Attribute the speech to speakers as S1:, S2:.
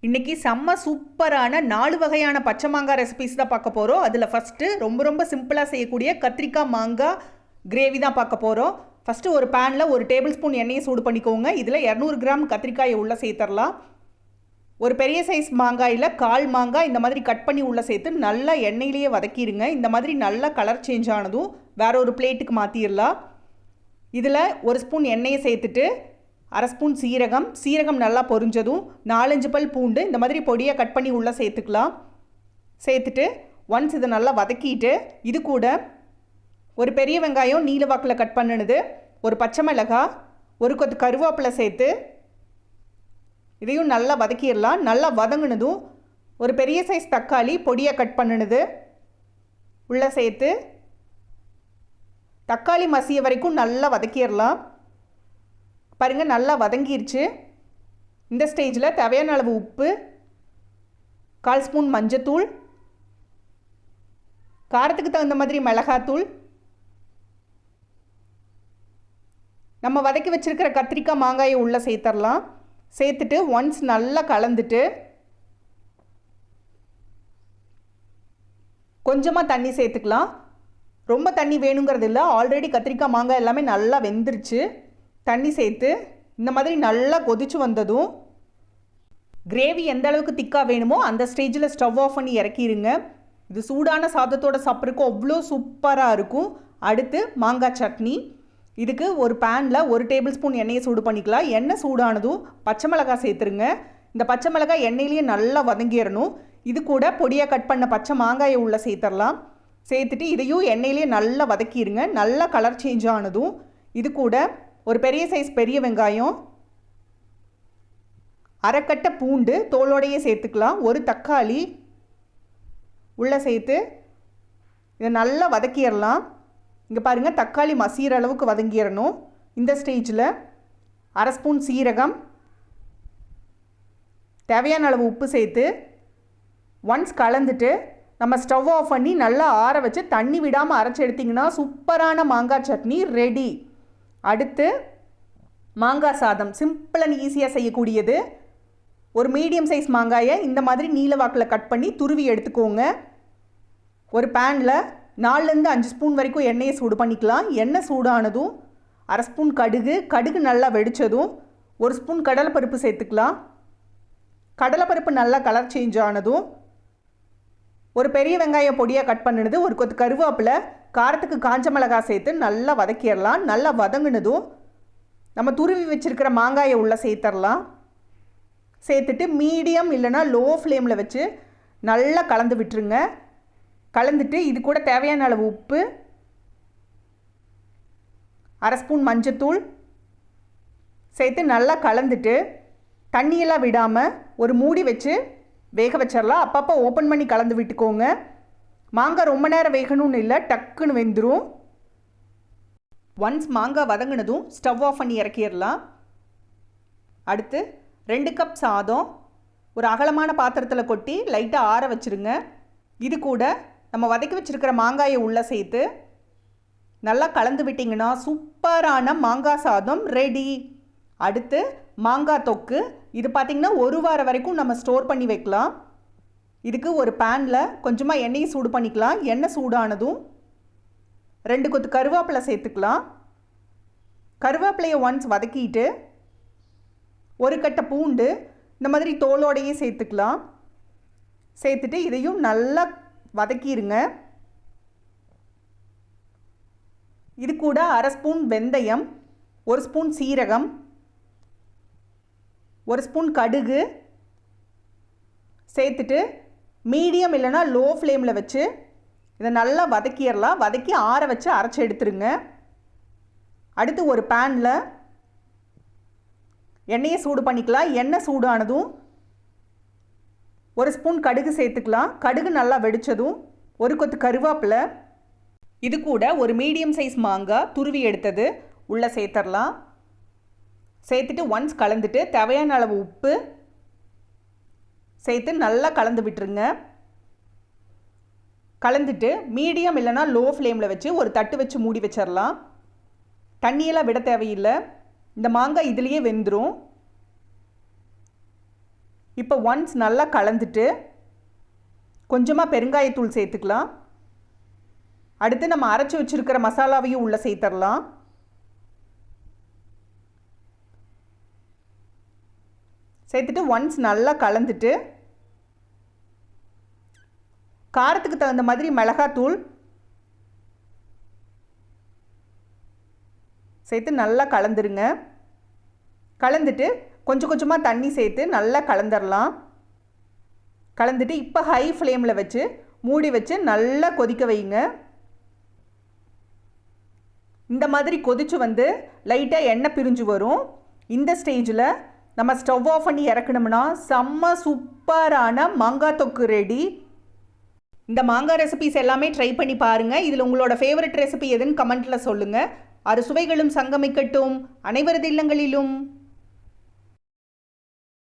S1: இன்றைக்கி செம்ம சூப்பரான 4 வகையான பச்சை மாங்காய் ரெசிபிஸ் தான் பார்க்க போகிறோம். அதில் ஃபஸ்ட்டு ரொம்ப சிம்பிளாக செய்யக்கூடிய கத்திரிக்காய் மாங்காய் கிரேவி தான் பார்க்க போகிறோம். ஃபஸ்ட்டு ஒரு பேனில் 1 டேபிள் ஸ்பூன் எண்ணெயை சூடு பண்ணிக்கோங்க. இதில் 200 கிராம் கத்திரிக்காயை உள்ளே சேர்த்துடலாம். ஒரு பெரிய சைஸ் மாங்காயில் 1/4 மாங்காய் இந்த மாதிரி கட் பண்ணி உள்ளே சேர்த்து நல்லா எண்ணெயிலேயே வதக்கிடுங்க. இந்த மாதிரி நல்லா கலர் சேஞ்ச் ஆனதும் வேற ஒரு பிளேட்டுக்கு மாற்றிடலாம். இதில் 1 ஸ்பூன் எண்ணெயை சேர்த்துட்டு 1/2 ஸ்பூன் சீரகம் நல்லா பொரிஞ்சதும் 4-5 பல் பூண்டு இந்த மாதிரி பொடியாக கட் பண்ணி உள்ளே சேர்த்துக்கலாம். சேர்த்துட்டு ஒன்ஸ் இதை நல்லா வதக்கிட்டு இது கூட ஒரு பெரிய வெங்காயம் நீல வாக்கில் கட் பண்ணினது, ஒரு பச்சை மிளகாய், ஒரு கொத்து கருவேப்பிலை சேர்த்து இதையும் நல்லா வதக்கிடலாம். நல்லா வதங்கினதும் ஒரு பெரிய சைஸ் தக்காளி பொடியாக கட் பண்ணினது உள்ளே சேர்த்து தக்காளி மசிய வரைக்கும் நல்லா வதக்கிடலாம். பாருங்கள், நல்லா வதங்கிருச்சு. இந்த ஸ்டேஜில் தேவையான அளவு உப்பு, 1/4 ஸ்பூன் மஞ்சத்தூள், காரத்துக்கு தகுந்த மாதிரி மிளகாத்தூள், நம்ம வதக்கி வச்சுருக்கிற கத்திரிக்காய் மாங்காயை உள்ளே சேர்த்துடலாம். சேர்த்துட்டு ஒன்ஸ் நல்லா கலந்துட்டு கொஞ்சமாக தண்ணி சேர்த்துக்கலாம். ரொம்ப தண்ணி வேணுங்கிறது இல்லை, ஆல்ரெடி கத்திரிக்காய் மாங்காய் எல்லாமே நல்லா வெந்துருச்சு. தண்ணி சேர்த்து இந்த மாதிரி நல்லா கொதிச்சு வந்ததும் கிரேவி எந்த அளவுக்கு திக்காக வேணுமோ அந்த ஸ்டேஜில் ஸ்டவ் ஆஃப் பண்ணி இறக்கிடுங்க. இது சூடான சாதத்தோட சாப்பிட்றதுக்கு அவ்வளோ சூப்பராக இருக்கும். அடுத்து மாங்காய் சட்னி. இதுக்கு ஒரு பேனில் 1 டேபிள் ஸ்பூன் எண்ணெயை சூடு பண்ணிக்கலாம். எண்ணெய் சூடானதும் பச்சை மிளகாய் சேர்த்துருங்க. இந்த பச்சை மிளகாய் எண்ணெயிலேயே நல்லா வதங்கிடணும். இது கூட பொடியாக கட் பண்ண பச்சை மாங்காயை உள்ளே சேர்த்துடலாம். சேர்த்துட்டு இதையும் எண்ணெயிலேயே நல்லா வதக்கிடுங்க. நல்லா கலர் சேஞ்ச் ஆனதும் இது கூட ஒரு பெரிய சைஸ் பெரிய வெங்காயம், 1/2 கட்டை பூண்டு தோலோடையே சேர்த்துக்கலாம், ஒரு தக்காளி உள்ளே சேர்த்து இதை நல்லா வதக்கிடலாம். இங்கே பாருங்கள், தக்காளி மசிகிற அளவுக்கு வதங்கிடணும். இந்த ஸ்டேஜில் 1/2 ஸ்பூன் சீரகம், தேவையான அளவு உப்பு சேர்த்து ஒன்ஸ் கலந்துட்டு நம்ம ஸ்டவ் ஆஃப் பண்ணி நல்லா ஆற வச்சு தண்ணி விடாமல் அரைச்சி எடுத்திங்கன்னா சூப்பரான மாங்காய் சட்னி ரெடி. அடுத்து மாங்காய் சாதம். சிம்பிள் அண்ட் ஈஸியாக செய்யக்கூடியது. ஒரு மீடியம் சைஸ் மாங்காயை இந்த மாதிரி நீல வாக்கில் கட் பண்ணி துருவி எடுத்துக்கோங்க. ஒரு பேனில் 4-5 ஸ்பூன் வரைக்கும் எண்ணெயை சூடு பண்ணிக்கலாம். எண்ணெய் சூடானதும் 1/2 ஸ்பூன் கடுகு நல்லா வெடித்ததும் 1 ஸ்பூன் கடலைப்பருப்பு சேர்த்துக்கலாம். கடலைப்பருப்பு நல்லா கலர் சேஞ்ச் ஆனதும் ஒரு பெரிய வெங்காயம் பொடியாக கட் பண்ணினது, ஒரு கொத்து கருவேப்பிலை, காரத்துக்கு காஞ்ச மிளகாய் சேர்த்து நல்லா வதக்கிடலாம். நல்லா வதங்கினதும் நம்ம துருவி வச்சுருக்கிற மாங்காயை உள்ளே சேர்த்துடலாம். சேர்த்துட்டு மீடியம் இல்லைனா லோ ஃப்ளேமில் வச்சு நல்லா கலந்து விட்டுருங்க. கலந்துட்டு இது கூட தேவையான அளவு உப்பு, 1/2 ஸ்பூன் மஞ்சத்தூள் சேர்த்து நல்லா கலந்துட்டு தண்ணியெல்லாம் விடாமல் ஒரு மூடி வச்சு வேக வச்சிடலாம். அப்பப்போ ஓப்பன் பண்ணி கலந்து விட்டுக்கோங்க. மாங்காய் ரொம்ப நேரம் வேகணும்னு இல்லை, டக்குன்னு வெந்துடும். ஒன்ஸ் மாங்காய் வதங்கினதும் ஸ்டவ் ஆஃப் பண்ணி இறக்கிடலாம். அடுத்து 2 கப் சாதம் ஒரு அகலமான பாத்திரத்தில் கொட்டி லைட்டாக ஆற வச்சுருங்க. இது கூட நம்ம வதக்கி வச்சுருக்கிற மாங்காயை உள்ளே சேர்த்து நல்லா கலந்து விட்டிங்கன்னா சூப்பரான மாங்காய் சாதம் ரெடி. அடுத்து மாங்காய் தொக்கு. இது பார்த்திங்கன்னா 1 வாரம் வரைக்கும் நம்ம ஸ்டோர் பண்ணி வைக்கலாம். இதுக்கு ஒரு பேனில் கொஞ்சமாக எண்ணெயை சூடு பண்ணிக்கலாம். எண்ணெய் சூடானதும் 2 கொத்து கருவேப்பிலை சேர்த்துக்கலாம். கருவேப்பிலையை ஒன்ஸ் வதக்கிட்டு 1 கட்டை பூண்டு இந்த மாதிரி தோலோடையே சேர்த்துக்கலாம். சேர்த்துட்டு இதையும் நல்லா வதக்கிடுங்க. இது கூட 1/2 ஸ்பூன் வெந்தயம், 1 ஸ்பூன் சீரகம், 1 ஸ்பூன் கடுகு சேர்த்துட்டு மீடியம் இல்லைனா லோ ஃப்ளேமில் வச்சு இதை நல்லா வதக்கிடலாம். வதக்கி ஆற வச்சு அரைச்சி எடுத்துருங்க. அடுத்து ஒரு பேனில் எண்ணெயை சூடு பண்ணிக்கலாம். எண்ணெய் சூடானதும் 1 ஸ்பூன் கடுகு சேர்த்துக்கலாம். கடுகு நல்லா வெடித்ததும் 1 கொத்து கருவேப்பிலை, இது கூட ஒரு மீடியம் சைஸ் மாங்காய் துருவி எடுத்தது உள்ளே சேர்த்துடலாம். சேர்த்துட்டு ஒன்ஸ் கலந்துட்டு தேவையான அளவு உப்பு சேர்த்து நல்லா கலந்து விட்டுருங்க. கலந்துட்டு மீடியம் இல்லைனா லோ ஃப்ளேமில் வச்சு ஒரு தட்டு வச்சு மூடி வச்சிடலாம். தண்ணியெல்லாம் விட தேவையில்லை. இந்த மாங்காய் இதுலேயே வெந்துடும். இப்போ ஒன்ஸ் நல்லா கலந்துட்டு கொஞ்சமாக பெருங்காயத்தூள் சேர்த்துக்கலாம். அடுத்து நம்ம அரைச்சி வச்சுருக்கிற மசாலாவையும் உள்ளே சேர்த்துடலாம். சேர்த்துட்டு ஒன்ஸ் நல்லா கலந்துட்டு காரத்துக்கு தகுந்த மாதிரி மிளகாத்தூள் சேர்த்து நல்லா கலந்துருங்க. கலந்துட்டு கொஞ்சம் கொஞ்சமாக தண்ணி சேர்த்து நல்லா கலந்துடலாம். கலந்துட்டு இப்போ ஹை ஃப்ளேமில் வச்சு மூடி வச்சு நல்லா கொதிக்க வைங்க. இந்த மாதிரி கொதிச்சு வந்து லைட்டாக எண்ணெய் பிரிஞ்சு வரும். இந்த ஸ்டேஜில் நம்ம ஸ்டவ் ஆஃப் பண்ணி இறக்கணும்னா செம்ம சூப்பரான மாங்காய் தொக்கு ரெடி. இந்த மாங்காய் ரெசிபிஸ் எல்லாமே ட்ரை பண்ணி பாருங்கள். இதில் உங்களோட ஃபேவரட் ரெசிபி எதுன்னு கமெண்ட்டில் சொல்லுங்கள். அறுசுவைகளும் சங்கமிக்கட்டும் அனைவரது இல்லங்களிலும்.